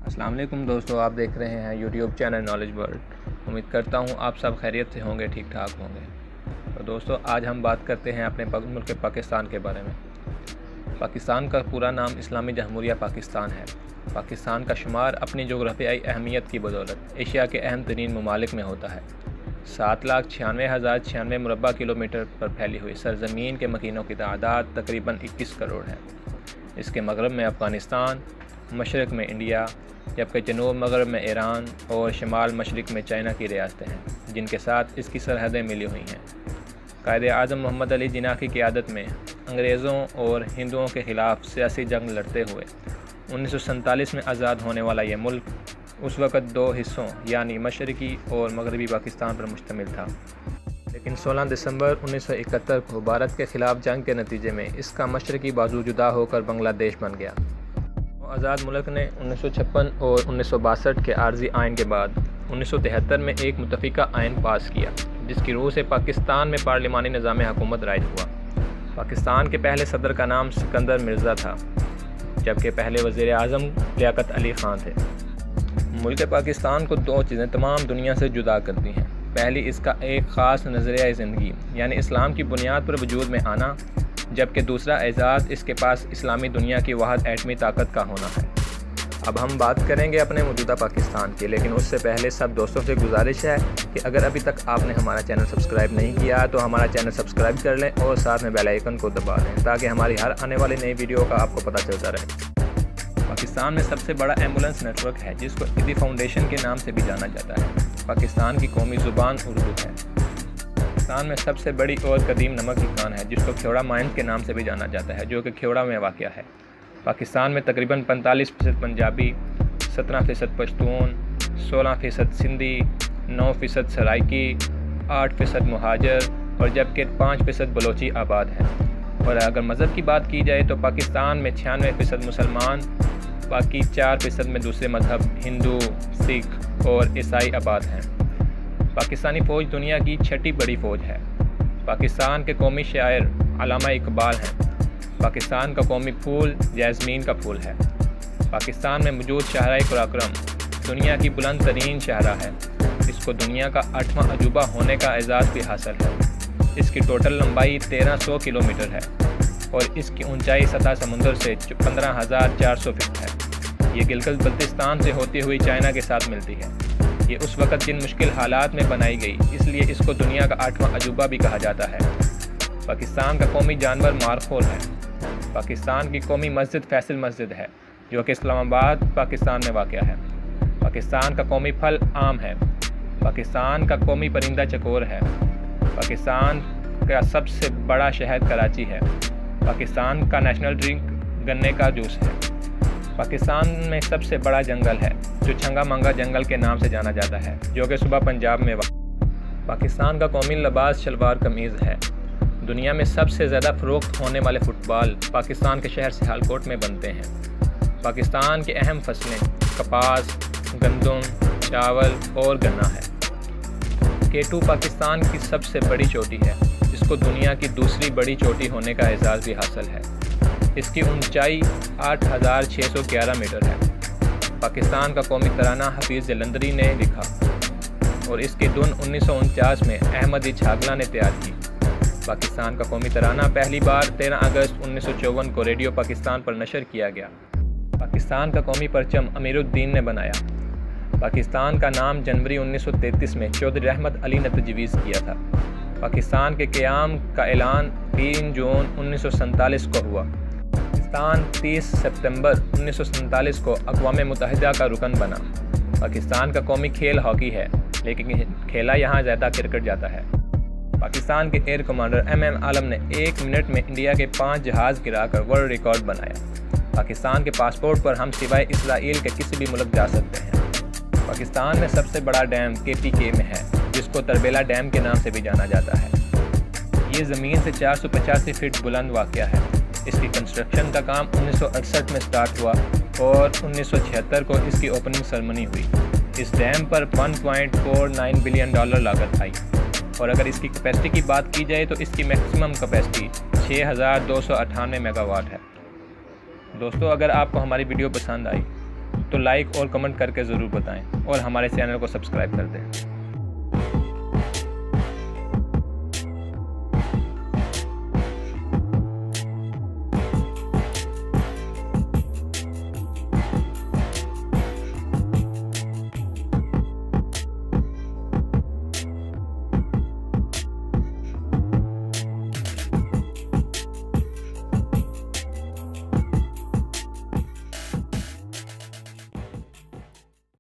السلام علیکم دوستو، آپ دیکھ رہے ہیں یوٹیوب چینل نالج ورلڈ۔ امید کرتا ہوں آپ سب خیریت سے ہوں گے، ٹھیک ٹھاک ہوں گے۔ تو دوستو، آج ہم بات کرتے ہیں اپنے ملک پاکستان کے بارے میں۔ پاکستان کا پورا نام اسلامی جمہوریہ پاکستان ہے۔ پاکستان کا شمار اپنی جغرافیائی اہمیت کی بدولت ایشیا کے اہم ترین ممالک میں ہوتا ہے۔ 7,96,096 مربع کلومیٹر پر پھیلی ہوئی سرزمین کے مکینوں کی تعداد تقریباً 21 کروڑ ہے۔ اس کے مغرب میں افغانستان، مشرق میں انڈیا، جبکہ جنوب مغرب میں ایران اور شمال مشرق میں چائنا کی ریاستیں ہیں، جن کے ساتھ اس کی سرحدیں ملی ہوئی ہیں۔ قائد اعظم محمد علی جناح کی قیادت میں انگریزوں اور ہندوؤں کے خلاف سیاسی جنگ لڑتے ہوئے 1947 میں آزاد ہونے والا یہ ملک اس وقت دو حصوں یعنی مشرقی اور مغربی پاکستان پر مشتمل تھا، لیکن 16 دسمبر 1971 کو بھارت کے خلاف جنگ کے نتیجے میں اس کا مشرقی بازو جدا ہو کر بنگلہ دیش بن گیا۔ آزاد ملک نے 1956 اور 1962 کے عارضی آئین کے بعد 1973 میں ایک متفقہ آئین پاس کیا، جس کی روح سے پاکستان میں پارلیمانی نظام حکومت رائج ہوا۔ پاکستان کے پہلے صدر کا نام سکندر مرزا تھا، جبکہ پہلے وزیر اعظم لیاقت علی خان تھے۔ ملک پاکستان کو دو چیزیں تمام دنیا سے جدا کرتی ہیں۔ پہلی، اس کا ایک خاص نظریہ زندگی یعنی اسلام کی بنیاد پر وجود میں آنا، جبکہ دوسرا اعزاز اس کے پاس اسلامی دنیا کی واحد ایٹمی طاقت کا ہونا ہے۔ اب ہم بات کریں گے اپنے موجودہ پاکستان کی، لیکن اس سے پہلے سب دوستوں سے گزارش ہے کہ اگر ابھی تک آپ نے ہمارا چینل سبسکرائب نہیں کیا تو ہمارا چینل سبسکرائب کر لیں اور ساتھ میں بیل آئیکن کو دبا دیں تاکہ ہماری ہر آنے والی نئی ویڈیو کا آپ کو پتہ چلتا رہے۔ پاکستان میں سب سے بڑا ایمبولینس نیٹ ورک ہے، جس کو عیدی فاؤنڈیشن کے نام سے بھی جانا جاتا ہے۔ پاکستان کی قومی زبان اردو ہے۔ پاکستان میں سب سے بڑی اور قدیم نمک کی کان ہے، جس کو کھیوڑا مائنز کے نام سے بھی جانا جاتا ہے، جو کہ کھیوڑا میں واقع ہے۔ پاکستان میں تقریباً 45% پنجابی، 17% پشتون، 16% سندھی، 9% سرائکی، 8% مہاجر اور جبکہ 5% بلوچی آباد ہیں۔ اور اگر مذہب کی بات کی جائے تو پاکستان میں 96% مسلمان، باقی 4% میں دوسرے مذہب ہندو، سکھ اور عیسائی آباد ہیں۔ پاکستانی فوج دنیا کی 6ٹھی بڑی فوج ہے۔ پاکستان کے قومی شاعر علامہ اقبال ہیں۔ پاکستان کا قومی پھول جیسمین کا پھول ہے۔ پاکستان میں موجود شاہراہ قراقرم دنیا کی بلند ترین شاہراہ ہے۔ اس کو دنیا کا 8واں عجوبہ ہونے کا اعزاز بھی حاصل ہے۔ اس کی ٹوٹل لمبائی 1300 کلومیٹر ہے اور اس کی اونچائی سطح سمندر سے 15,400 فٹ ہے۔ یہ گلگت بلتستان سے ہوتی ہوئی چائنا کے ساتھ ملتی ہے۔ یہ اس وقت جن مشکل حالات میں بنائی گئی، اس لیے اس کو دنیا کا 8واں عجوبہ بھی کہا جاتا ہے۔ پاکستان کا قومی جانور مارخول ہے۔ پاکستان کی قومی مسجد فیصل مسجد ہے، جو کہ اسلام آباد پاکستان میں واقع ہے۔ پاکستان کا قومی پھل آم ہے۔ پاکستان کا قومی پرندہ چکور ہے۔ پاکستان کا سب سے بڑا شہر کراچی ہے۔ پاکستان کا نیشنل ڈرنک گنے کا جوس ہے۔ پاکستان میں سب سے بڑا جنگل ہے، جو چھنگا منگا جنگل کے نام سے جانا جاتا ہے، جو کہ صوبہ پنجاب میں واقع۔ پاکستان کا قومی لباس شلوار قمیض ہے۔ دنیا میں سب سے زیادہ فروخت ہونے والے فٹ بال پاکستان کے شہر سیالکوٹ میں بنتے ہیں۔ پاکستان کی اہم فصلیں کپاس، گندم، چاول اور گنا ہے۔ K2 پاکستان کی سب سے بڑی چوٹی ہے، جس کو دنیا کی دوسری بڑی چوٹی ہونے کا اعزاز بھی حاصل ہے۔ اس کی اونچائی 8,611 میٹر ہے۔ پاکستان کا قومی ترانہ حفیظ جلندری نے لکھا اور اس کی دھن 1949 میں احمد چھاگلا نے تیار کی۔ پاکستان کا قومی ترانہ پہلی بار 13 اگست 1954 کو ریڈیو پاکستان پر نشر کیا گیا۔ پاکستان کا قومی پرچم امیر الدین نے بنایا۔ پاکستان کا نام جنوری 1933 میں چودھری رحمت علی نے تجویز کیا تھا۔ پاکستان کے قیام کا اعلان 3 جون 1947 کو ہوا۔ پاکستان 30 ستمبر 1947 کو اقوام متحدہ کا رکن بنا۔ پاکستان کا قومی کھیل ہاکی ہے، لیکن کھیلا یہاں زیادہ کرکٹ جاتا ہے۔ پاکستان کے ایئر کمانڈر MM عالم نے 1 منٹ میں انڈیا کے 5 جہاز گرا کر ورلڈ ریکارڈ بنایا۔ پاکستان کے پاسپورٹ پر ہم سوائے اسرائیل کے کسی بھی ملک جا سکتے ہیں۔ پاکستان میں سب سے بڑا ڈیم KPK میں ہے، جس کو تربیلا ڈیم کے نام سے بھی جانا جاتا ہے۔ یہ زمین سے 485 فٹ بلند واقع ہے۔ اس کی کنسٹرکشن کا کام 1968 میں سٹارٹ ہوا اور 1976 کو اس کی اوپننگ سرمنی ہوئی۔ اس ڈیم پر $1.49 بلین لاگت آئی، اور اگر اس کی کیپیسٹی کی بات کی جائے تو اس کی میکسیمم کیپیسٹی 6,298 میگا واٹ ہے۔ دوستو، اگر آپ کو ہماری ویڈیو پسند آئی تو لائک اور کمنٹ کر کے ضرور بتائیں اور ہمارے چینل کو سبسکرائب کر دیں۔